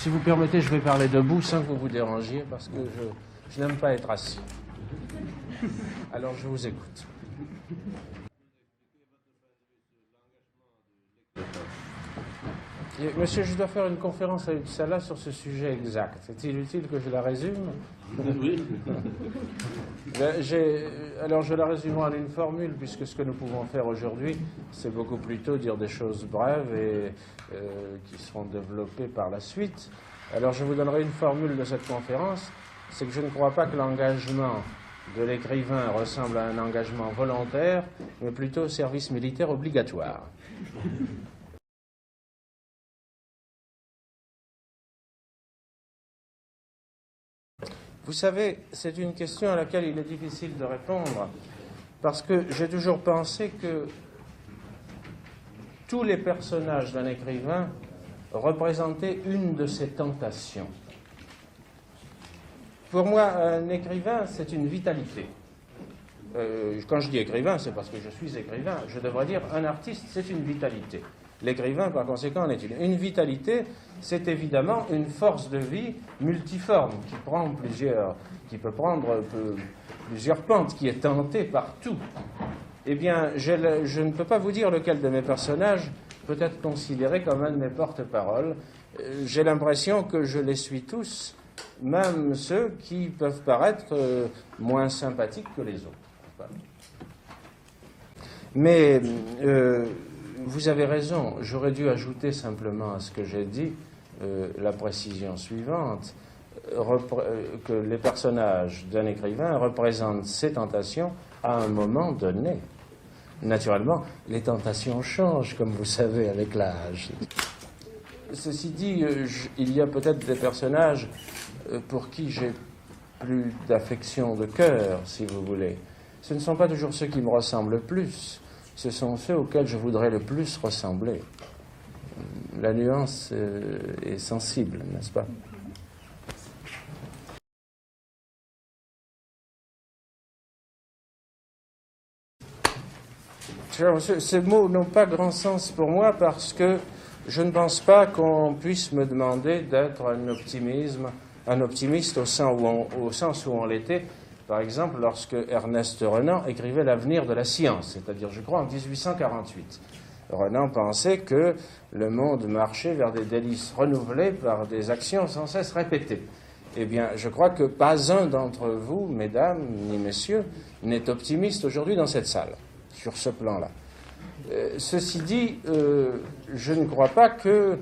Si vous permettez, je vais parler debout sans que vous vous dérangiez, parce que je n'aime pas être assis. Alors je vous écoute. Monsieur, je dois faire une conférence à Uppsala sur ce sujet exact. Est-il utile que je la résume? Oui. Alors je la résumerai en une formule, puisque ce que nous pouvons faire aujourd'hui, c'est beaucoup plutôt dire des choses brèves et qui seront développées par la suite. Alors je vous donnerai une formule de cette conférence, c'est que je ne crois pas que l'engagement de l'écrivain ressemble à un engagement volontaire, mais plutôt au service militaire obligatoire. Vous savez, c'est une question à laquelle il est difficile de répondre, parce que j'ai toujours pensé que tous les personnages d'un écrivain représentaient une de ses tentations. Pour moi, un écrivain, c'est une vitalité. Quand je dis écrivain, c'est parce que je suis écrivain. Je devrais dire un artiste, c'est une vitalité. L'écrivain, par conséquent, en est une. Une vitalité, c'est évidemment une force de vie multiforme qui peut prendre plusieurs pentes, qui est tentée par tout. Eh bien, je ne peux pas vous dire lequel de mes personnages peut être considéré comme un de mes porte-paroles. J'ai l'impression que je les suis tous, même ceux qui peuvent paraître moins sympathiques que les autres. Mais vous avez raison, j'aurais dû ajouter simplement à ce que j'ai dit la précision suivante, que les personnages d'un écrivain représentent ses tentations à un moment donné. Naturellement, les tentations changent, comme vous savez, avec l'âge. Ceci dit, il y a peut-être des personnages pour qui j'ai plus d'affection de cœur, si vous voulez. Ce ne sont pas toujours ceux qui me ressemblent le plus, ce sont ceux auxquels je voudrais le plus ressembler. La nuance est sensible, n'est-ce pas? Ces mots n'ont pas grand sens pour moi parce que je ne pense pas qu'on puisse me demander d'être un optimiste au sens où on l'était, par exemple, lorsque Ernest Renan écrivait L'avenir de la science, c'est-à-dire, je crois, en 1848. Renan pensait que le monde marchait vers des délices renouvelées par des actions sans cesse répétées. Eh bien, je crois que pas un d'entre vous, mesdames ni messieurs, n'est optimiste aujourd'hui dans cette salle, sur ce plan-là. Ceci dit, je ne crois pas que,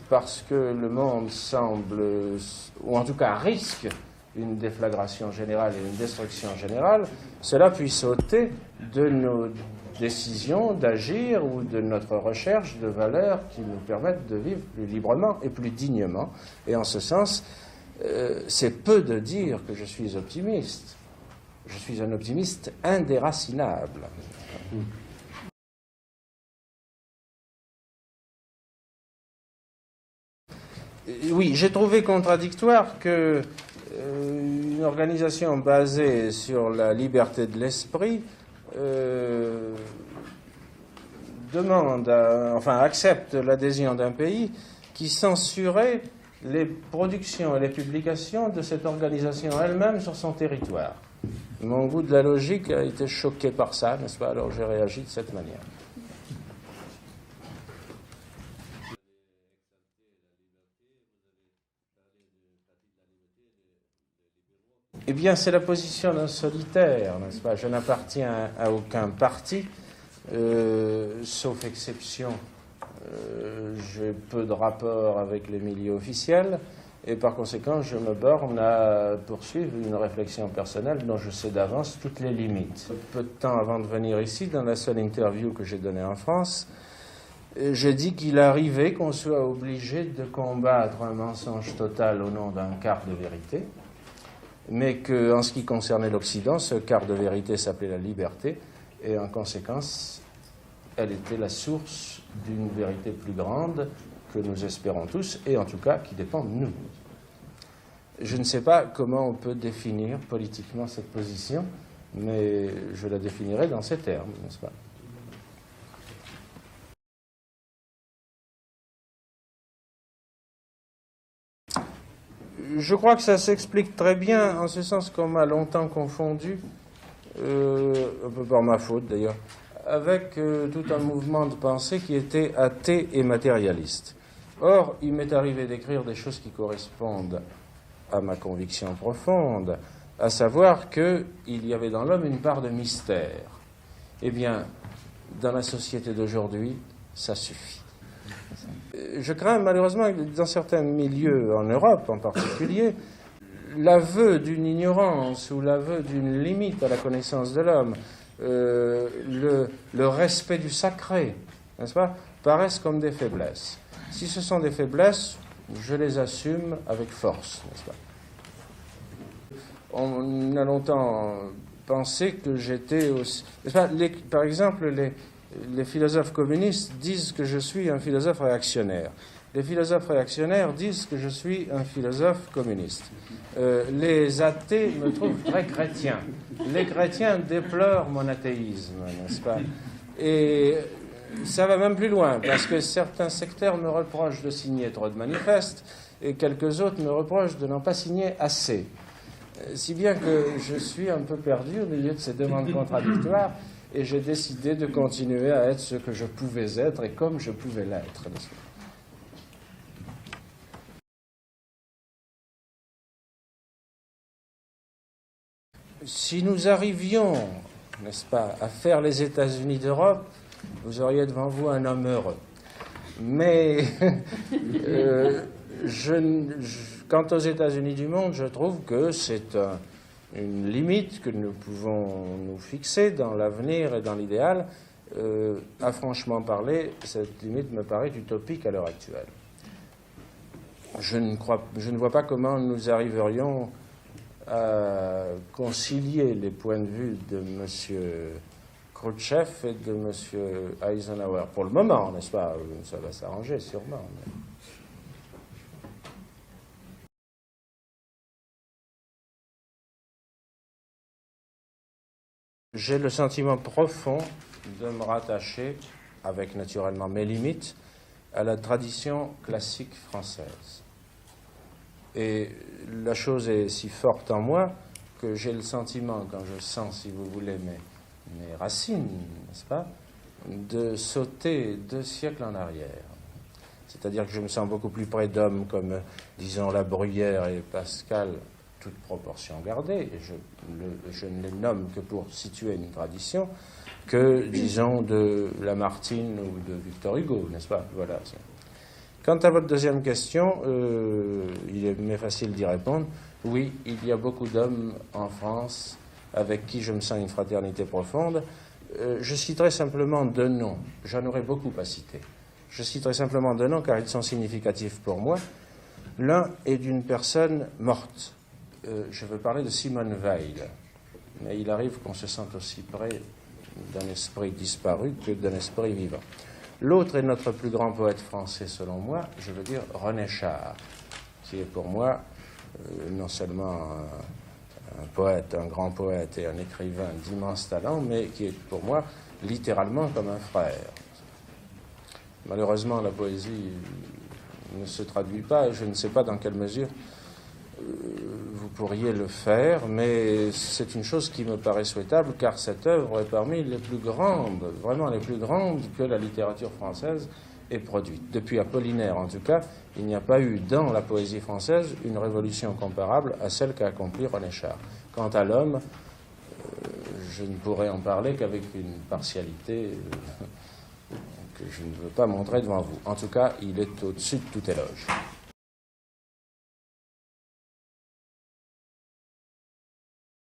parce que le monde semble, ou en tout cas risque, une déflagration générale et une destruction générale, cela puisse ôter de nos décisions d'agir ou de notre recherche de valeurs qui nous permettent de vivre plus librement et plus dignement. Et en ce sens, c'est peu de dire que je suis optimiste. Je suis un optimiste indéracinable. Oui, j'ai trouvé contradictoire que une organisation basée sur la liberté de l'esprit accepte l'adhésion d'un pays qui censurait les productions et les publications de cette organisation elle-même sur son territoire. Mon goût de la logique a été choqué par ça, n'est-ce pas? Alors j'ai réagi de cette manière. Eh bien, c'est la position d'un solitaire, n'est-ce pas? Je n'appartiens à aucun parti, sauf exception. J'ai peu de rapport avec les milieux officiels et par conséquent, je me borne à poursuivre une réflexion personnelle dont je sais d'avance toutes les limites. Peu de temps avant de venir ici, dans la seule interview que j'ai donnée en France, j'ai dit qu'il arrivait qu'on soit obligé de combattre un mensonge total au nom d'un quart de vérité, mais qu'en ce qui concernait l'Occident, ce quart de vérité s'appelait la liberté, et en conséquence, elle était la source d'une vérité plus grande que nous espérons tous, et en tout cas qui dépend de nous. Je ne sais pas comment on peut définir politiquement cette position, mais je la définirai dans ces termes, n'est-ce pas? Je crois que ça s'explique très bien, en ce sens qu'on m'a longtemps confondu, un peu par ma faute d'ailleurs, avec tout un mouvement de pensée qui était athée et matérialiste. Or, il m'est arrivé d'écrire des choses qui correspondent à ma conviction profonde, à savoir qu'il y avait dans l'homme une part de mystère. Eh bien, dans la société d'aujourd'hui, ça suffit. Je crains malheureusement que dans certains milieux, en Europe en particulier, l'aveu d'une ignorance ou l'aveu d'une limite à la connaissance de l'homme, le respect du sacré, n'est-ce pas, paraissent comme des faiblesses. Si ce sont des faiblesses, je les assume avec force, n'est-ce pas. On a longtemps pensé que j'étais aussi... Par exemple, les philosophes communistes disent que je suis un philosophe réactionnaire. Les philosophes réactionnaires disent que je suis un philosophe communiste. Les athées me trouvent très chrétien. Les chrétiens déplorent mon athéisme, n'est-ce pas? Et ça va même plus loin, parce que certains sectaires me reprochent de signer trop de manifestes, et quelques autres me reprochent de n'en pas signer assez. Si bien que je suis un peu perdu au milieu de ces demandes contradictoires, et j'ai décidé de continuer à être ce que je pouvais être et comme je pouvais l'être. Si nous arrivions, n'est-ce pas, à faire les États-Unis d'Europe, vous auriez devant vous un homme heureux. Mais quant aux États-Unis du monde, je trouve que c'est une limite que nous pouvons nous fixer dans l'avenir et dans l'idéal. À franchement parler, cette limite me paraît utopique à l'heure actuelle. Je ne vois pas comment nous arriverions à concilier les points de vue de M. Khrouchtchev et de M. Eisenhower. Pour le moment, n'est-ce pas? Ça va s'arranger sûrement. Mais... J'ai le sentiment profond de me rattacher, avec naturellement mes limites, à la tradition classique française. Et la chose est si forte en moi que j'ai le sentiment, quand je sens, si vous voulez, mes racines, n'est-ce pas, de sauter 2 siècles en arrière. C'est-à-dire que je me sens beaucoup plus près d'hommes comme, disons, La Bruyère et Pascal, toute proportion gardée, et je ne les nomme que pour situer une tradition, que, disons, de Lamartine ou de Victor Hugo, n'est-ce pas? Voilà. Quant à votre deuxième question, il m'est facile d'y répondre. Oui, il y a beaucoup d'hommes en France avec qui je me sens une fraternité profonde. Je citerai simplement 2 noms. J'en aurais beaucoup à citer. Je citerai simplement 2 noms car ils sont significatifs pour moi. L'un est d'une personne morte. Je veux parler de Simone Veil. Mais il arrive qu'on se sente aussi près d'un esprit disparu que d'un esprit vivant. L'autre est notre plus grand poète français, selon moi, je veux dire René Char, qui est pour moi non seulement un poète, un grand poète et un écrivain d'immense talent, mais qui est pour moi littéralement comme un frère. Malheureusement, la poésie ne se traduit pas, et je ne sais pas dans quelle mesure vous pourriez le faire, mais c'est une chose qui me paraît souhaitable, car cette œuvre est parmi les plus grandes, vraiment les plus grandes que la littérature française ait produite. Depuis Apollinaire, en tout cas, il n'y a pas eu dans la poésie française une révolution comparable à celle qu'a accomplie René Char. Quant à l'homme, je ne pourrais en parler qu'avec une partialité que je ne veux pas montrer devant vous. En tout cas, il est au-dessus de tout éloge.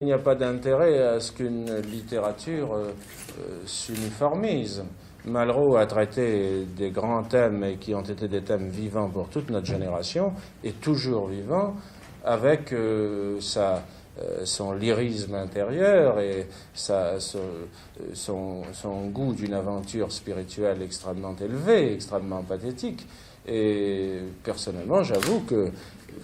Il n'y a pas d'intérêt à ce qu'une littérature s'uniformise. Malraux a traité des grands thèmes et qui ont été des thèmes vivants pour toute notre génération, et toujours vivants, avec son lyrisme intérieur et son goût d'une aventure spirituelle extrêmement élevée, extrêmement pathétique. Et personnellement, j'avoue que,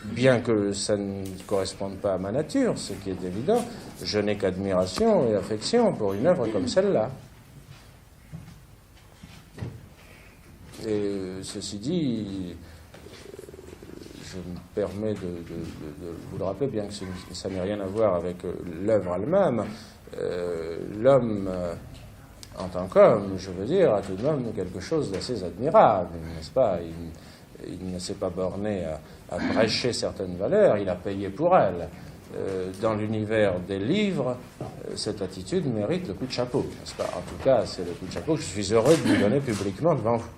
bien que ça ne corresponde pas à ma nature, ce qui est évident, je n'ai qu'admiration et affection pour une œuvre comme celle-là. Et ceci dit, je me permets de vous le rappeler, bien que ça n'ait rien à voir avec l'œuvre elle-même, l'homme, en tant qu'homme, je veux dire, a tout de même quelque chose d'assez admirable, n'est-ce pas? Il ne s'est pas borné à prêcher certaines valeurs, il a payé pour elles. Dans l'univers des livres, cette attitude mérite le coup de chapeau, n'est-ce pas? En tout cas, c'est le coup de chapeau que je suis heureux de lui donner publiquement devant vous.